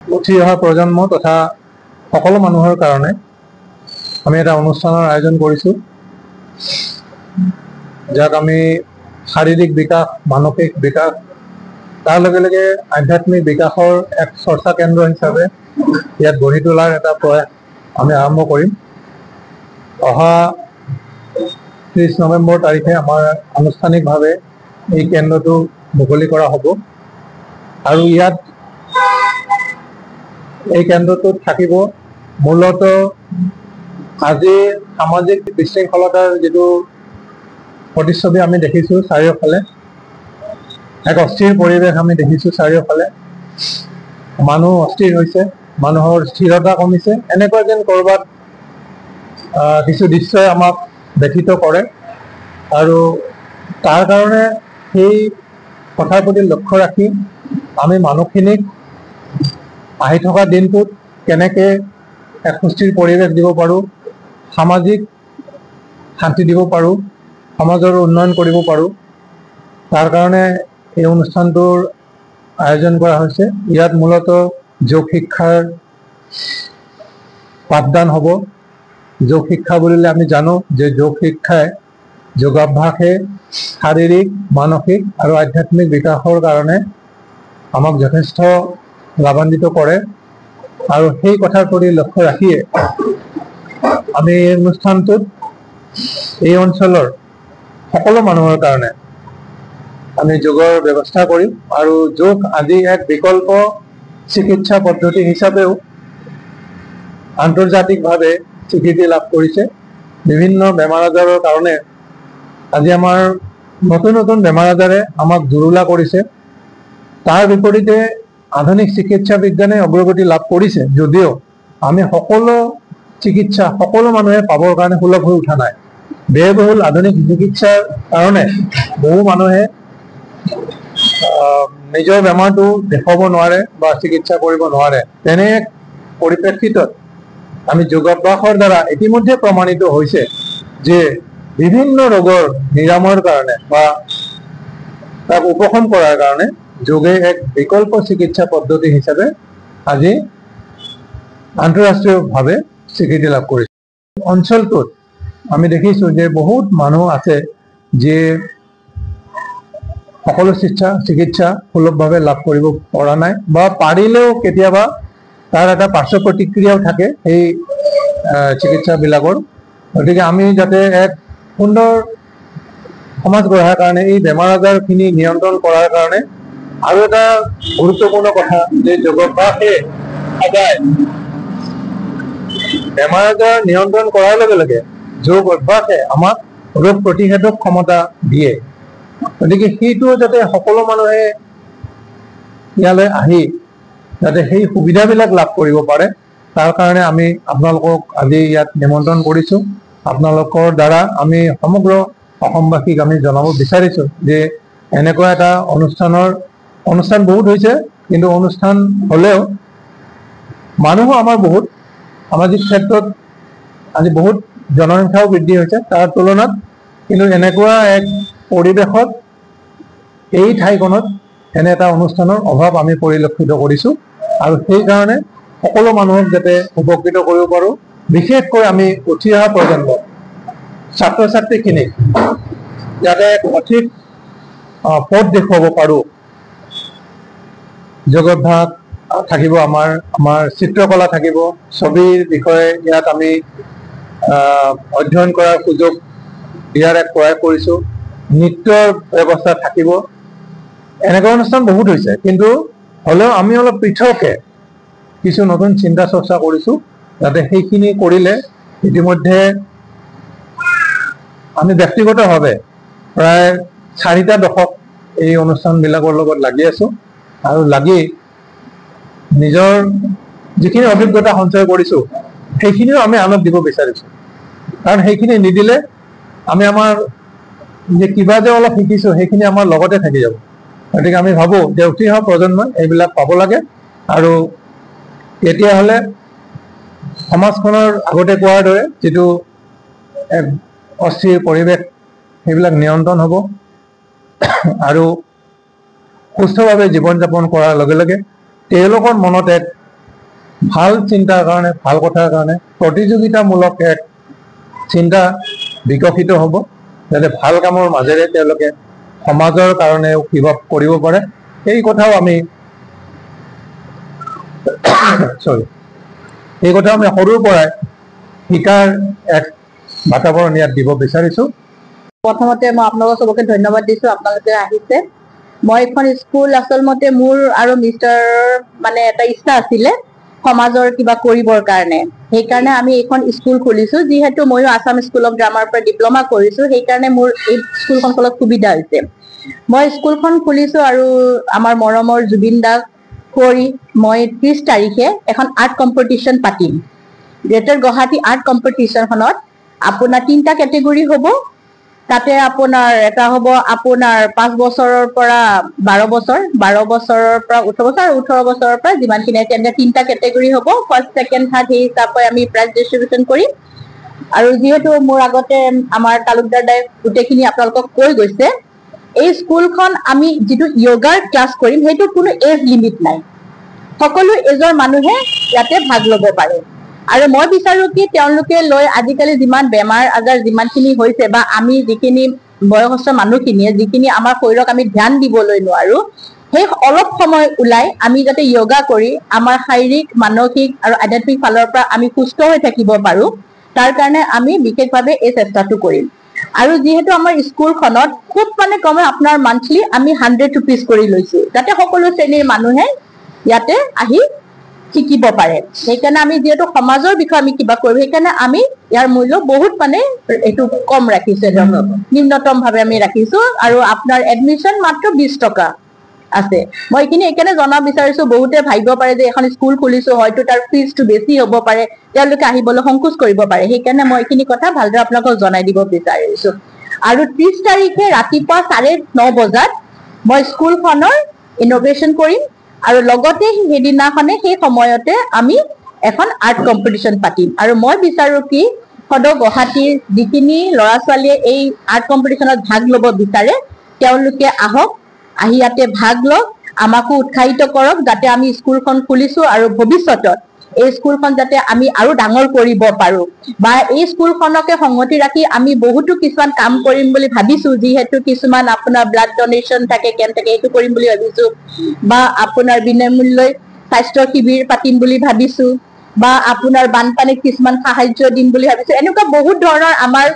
উঠি অহা প্ৰজন্ম তথা সকলো মানুহৰ কাৰণে আমি এটা অনুষ্ঠানৰ আয়োজন কৰিছোঁ, যাক আমি শাৰীৰিক বিকাশ, মানসিক বিকাশ, তাৰ লগে লগে আধ্যাত্মিক বিকাশৰ এক চৰ্চা কেন্দ্ৰ হিচাপে ইয়াত গঢ়ি তোলাৰ এটা প্ৰয়াস আমি আৰম্ভ কৰিম। অহা 30 নৱেম্বৰ তাৰিখে আমাৰ আনুষ্ঠানিকভাৱে এই কেন্দ্ৰটো মুকলি কৰা হ'ব আৰু ইয়াত এই কেন্দ্ৰটোত থাকিব মূলতঃ আজি সামাজিক বিশৃংখলতাৰ যিটো প্ৰতিচ্ছবি আমি দেখিছোঁ চাৰিওফালে, এক অস্থিৰ পৰিৱেশ আমি দেখিছোঁ চাৰিওফালে, মানুহ অস্থিৰ হৈছে, মানুহৰ স্থিৰতা কমিছে, এনেকুৱা যেন ক'ৰবাত কিছু দৃশ্যই আমাক ব্যথিত কৰে আৰু তাৰ কাৰণে সেই কথাৰ প্ৰতি লক্ষ্য ৰাখি আমি মানুহখিনিক আহি থকা দিনটোত কেনেকৈ এক সুস্থিৰ পৰিৱেশ দিব পাৰোঁ, সামাজিক শান্তি দিব পাৰোঁ, সমাজৰ উন্নয়ন কৰিব পাৰোঁ, তাৰ কাৰণে এই অনুষ্ঠানটোৰ আয়োজন কৰা হৈছে। ইয়াত মূলতঃ যোগ শিক্ষাৰ পাঠদান হ'ব। যোগ শিক্ষা বুলিলে আমি জানো যে যোগ শিক্ষাই, যোগাভ্যাসে শাৰীৰিক, মানসিক আৰু আধ্যাত্মিক বিকাশৰ কাৰণে আমাক যথেষ্ট লাভান্বিত কৰে আৰু সেই কথাৰ প্ৰতি লক্ষ্য ৰাখিয়ে আমি এই অনুষ্ঠানটোত এই অঞ্চলৰ সকলো মানুহৰ কাৰণে আমি যোগৰ ব্যৱস্থা কৰিম আৰু যোগ আজি এক বিকল্প চিকিৎসা পদ্ধতি হিচাপেও আন্তৰ্জাতিকভাৱে স্বীকৃতি লাভ কৰিছে। বিভিন্ন বেমাৰ আজাৰৰ কাৰণে আজি আমাৰ নতুন নতুন বেমাৰ আজাৰে আমাক জুৰুলা কৰিছে। তাৰ বিপৰীতে আধুনিক চিকিৎসা বিজ্ঞানে অগ্ৰগতি লাভ কৰিছে যদিও আমি সকলো চিকিৎসা সকলো মানুহে পাবৰ কাৰণে সুলভ হৈ উঠা নাই। ব্যয়বহুল আধুনিক চিকিৎসাৰ কাৰণে বহু মানুহে নিজৰ বেমাৰটো দেখুৱাব নোৱাৰে বা চিকিৎসা কৰিব নোৱাৰে। তেনে পৰিপ্ৰেক্ষিতত আমি যোগাভ্যাসৰ দ্বাৰা ইতিমধ্যে প্ৰমাণিত হৈছে যে বিভিন্ন ৰোগৰ নিৰাময়ৰ কাৰণে বা তাক উপশম কৰাৰ কাৰণে যোগে এক বিকল্প চিকিৎসা পদ্ধতি হিচাপে আজি আন্তঃৰাষ্ট্ৰীয়ভাৱে স্বীকৃতি লাভ কৰিছে। অঞ্চলটোত আমি দেখিছোঁ যে বহুত মানুহ আছে যে সকলো চিকিৎসা সুলভভাৱে লাভ কৰিব পৰা নাই বা পাৰিলেও কেতিয়াবা তাৰ এটা পাৰ্শ্ব প্ৰতিক্ৰিয়াও থাকে এই চিকিৎসাবিলাকৰ। গতিকে আমি যাতে এক সুন্দৰ সমাজ গঢ়াৰ কাৰণে, এই বেমাৰ আজাৰখিনি নিয়ন্ত্ৰণ কৰাৰ কাৰণে আৰু এটা গুৰুত্বপূৰ্ণ কথা যে যোগাভ্যাসে সদায় বেমাৰ আজাৰ নিয়ন্ত্ৰণ কৰাৰ লগে লগে যোগ অভ্যাসে আমাক ৰোগ প্ৰতিষেধক ক্ষমতা দিয়ে। গতিকে সেইটো যাতে সকলো মানুহে ইয়ালৈ আহি যাতে সেই সুবিধাবিলাক লাভ কৰিব পাৰে, তাৰ কাৰণে আমি আপোনালোকক আজি ইয়াত নিমন্ত্ৰণ কৰিছোঁ। আপোনালোকৰ দ্বাৰা আমি সমগ্ৰ অসমবাসীক আমি জনাব বিচাৰিছোঁ যে এনেকুৱা এটা অনুষ্ঠান বহুত হৈছে, কিন্তু অনুষ্ঠান হ'লেও মানুহো আমাৰ বহুত সামাজিক ক্ষেত্ৰত আজি বহুত জনসংখ্যাও বৃদ্ধি হৈছে, তাৰ তুলনাত কিন্তু এনেকুৱা এক পৰিৱেশত এই ঠাইখনত এনে এটা অনুষ্ঠানৰ অভাৱ আমি পৰিলক্ষিত কৰিছোঁ আৰু সেইকাৰণে সকলো মানুহক যাতে উপকৃত কৰিব পাৰোঁ, বিশেষকৈ আমি উঠি অহা প্ৰজন্ম ছাত্ৰ ছাত্ৰীখিনিক যাতে সঠিক পথ দেখুৱাব পাৰোঁ। যোগাভ্যাস থাকিব, আমাৰ চিত্ৰকলা থাকিব, ছবিৰ বিষয়ে ইয়াত আমি অধ্যয়ন কৰাৰ সুযোগ দিয়াৰ এক প্ৰয়াস কৰিছোঁ। নৃত্যৰ ব্যৱস্থা থাকিব। এনেকুৱা অনুষ্ঠান বহুত হৈছে, কিন্তু হ'লেও আমি অলপ পৃথকে কিছু নতুন চিন্তা চৰ্চা কৰিছোঁ যাতে সেইখিনি কৰিলে ইতিমধ্যে আমি ব্যক্তিগতভাৱে প্ৰায় 4টা দশক এই অনুষ্ঠানবিলাকৰ লগত লাগি আছোঁ আৰু লাগি নিজৰ যিখিনি অভিজ্ঞতা সঞ্চয় কৰিছোঁ সেইখিনিও আমি আনক দিব বিচাৰিছোঁ। কাৰণ সেইখিনি নিদিলে আমি আমাৰ যে কিবা যে অলপ শিকিছোঁ সেইখিনি আমাৰ লগতে থাকি যাব। গতিকে আমি ভাবোঁ যে উঠি অহা প্ৰজন্মই এইবিলাক পাব লাগে আৰু তেতিয়াহ'লে সমাজখনৰ আগতে কোৱাৰ দৰে যিটো এক অস্থিৰ পৰিৱেশ সেইবিলাক নিয়ন্ত্ৰণ হ'ব আৰু সুস্থভাৱে জীৱন যাপন কৰাৰ লগে লগে তেওঁলোকৰ মনত এক ভাল চিন্তাৰ কাৰণে, ভাল কথাৰ কাৰণে প্ৰতিযোগিতামূলক এক চিন্তা বিকশিত হ'ব, যাতে ভাল কামৰ মাজেৰে তেওঁলোকে সমাজৰ কাৰণেও কিবা কৰিব পাৰে। এই কথাও আমি সৰুৰ পৰাই শিকাৰ এক বাতাবৰণ ইয়াত দিব বিচাৰিছো। প্ৰথমতে মই আপোনালোক চবকে ধন্যবাদ দিছো, আপোনালোকে আহিছে। মই এখন স্কুল আচলতে মোৰ আৰু মিষ্টাৰ মানে এটা ইচ্ছা আছিলে সমাজৰ কিবা কৰিবৰ কাৰণে, সেইকাৰণে আমি এইখন স্কুল খুলিছো। যিহেতু ময়ো আছাম স্কুল অফ ড্ৰামাৰ পৰা ডিপ্ল'মা কৰিছো, সেইকাৰণে মোৰ এই স্কুলখন খোলাত সুবিধা হৈছে। মই স্কুলখন খুলিছো আৰু আমাৰ মৰমৰ জুবিন দাক কৰি মই 30 তাৰিখে এখন আৰ্ট কম্পিটিশ্যন পাতিম। গ্ৰেটাৰ গুৱাহাটী আৰ্ট কম্পিটিশ্যনখনত আপোনাৰ 3টা কেটেগৰী হ'ব। তাতে আপোনাৰ এটা হ'ব আপোনাৰ 5 বছৰৰ পৰা 12 বছৰ, 12 বছৰৰ পৰা 18 বছৰ আৰু 18 বছৰৰ পৰা যিমানখিনি আছে, এনেকৈ 3টা কেটেগৰী হ'ব। ফাৰ্ষ্ট, ছেকেণ্ড, থাৰ্ড সেই হিচাপে আমি প্ৰাইজ ডিষ্ট্ৰিবিউচন কৰিম। আৰু যিহেতু মোৰ আগতে আমাৰ তালুকদাৰ দাই গোটেইখিনি আপোনালোকক কৈ গৈছে, এই স্কুলখন আমি যিটো য়োগাৰ ক্লাছ কৰিম সেইটো কোনো এজ লিমিট নাই, সকলো এজৰ মানুহে ইয়াতে ভাগ ল'ব পাৰে। আৰু মই বিচাৰো কি তেওঁলোকে লৈ আজিকালি যিমান বেমাৰ আজাৰ যিমানখিনি হৈছে বা আমি যিখিনি বয়সস্থ মানুহখিনিয়ে যিখিনি আমাৰ শৰীৰক আমি ধ্যান দিবলৈ নোৱাৰো, সেই অলপ সময় ওলাই আমি যাতে য়োগা কৰি আমাৰ শাৰীৰিক, মানসিক আৰু আধ্যাত্মিক ফালৰ পৰা আমি সুস্থ হৈ থাকিব পাৰো, তাৰ কাৰণে আমি বিশেষভাৱে এই চেষ্টাটো কৰিম। আৰু যিহেতু আমাৰ স্কুলখনত খুব মানে কম আপোনাৰ মান্থলি আমি 100 rupees কৰি লৈছো, যাতে সকলো শ্ৰেণীৰ মানুহে ইয়াতে আহি শিকিব পাৰে। সেইকাৰণে আমি যিহেতু সমাজৰ বিষয়ে আমি কিবা কৰিম, সেইকাৰণে আমি ইয়াৰ মূল্য বহুত মানে এইটো কম ৰাখিছো, নিম্নতম ভাৱে আমি ৰাখিছো। আৰু আপোনাৰ এডমিশ্যন মাত্ৰ 20 টকা আছে। মই এইখিনি এইকাৰণে জনাব বিচাৰিছো, বহুতে ভাবিব পাৰে যে এখন স্কুল খুলিছো হয়তো তাৰ ফিজটো বেছি হ'ব পাৰে, তেওঁলোকে আহিবলৈ সংকোচ কৰিব পাৰে, সেইকাৰণে মই এইখিনি কথা ভালদৰে আপোনালোকক জনাই দিব বিচাৰিছো। আৰু 30 তাৰিখে ৰাতিপুৱা 9:30 বজাত মই স্কুলখনৰ ইনগ্ৰেশ্যন কৰিম আৰু লগতে সেইদিনাখনে সেই সময়তে আমি এখন আৰ্ট কম্পিটিশ্যন পাতিম। আৰু মই বিচাৰো কি সদৌ গুৱাহাটীৰ যিখিনি ল'ৰা ছোৱালীয়ে এই আৰ্ট কম্পিটিশ্যনত ভাগ ল'ব বিচাৰে তেওঁলোকে আহক, আহি ইয়াতে ভাগ লওক, আমাকো উৎসাহিত কৰক, যাতে আমি স্কুলখন খুলিছো আৰু ভৱিষ্যতত এই স্কুলখন যাতে আমি আৰু ডাঙৰ কৰিব পাৰো, বা এই স্কুলখনকে সংগতি ৰাখি আমি বহুতো কিছুমান কাম কৰিম বুলি ভাবিছো। যিহেতু কিছুমান আপোনাৰ ব্লাড ডনেশ্যন থাকে, কেম্প থাকে, এইটো কৰিম বুলি ভাবিছো, বা আপোনাৰ বিনামূল্যই স্বাস্থ্য শিবিৰ পাতিম বুলি ভাবিছো, বা আপোনাৰ বানপানীত কিছুমান সাহায্য দিম বুলি ভাবিছো। এনেকুৱা বহুত ধৰণৰ আমাৰ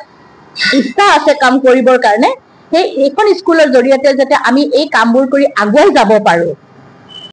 ইচ্ছা আছে কাম কৰিবৰ কাৰণে। সেই এইখন স্কুলৰ জৰিয়তে যাতে আমি এই কামবোৰ কৰি আগুৱাই যাব পাৰো,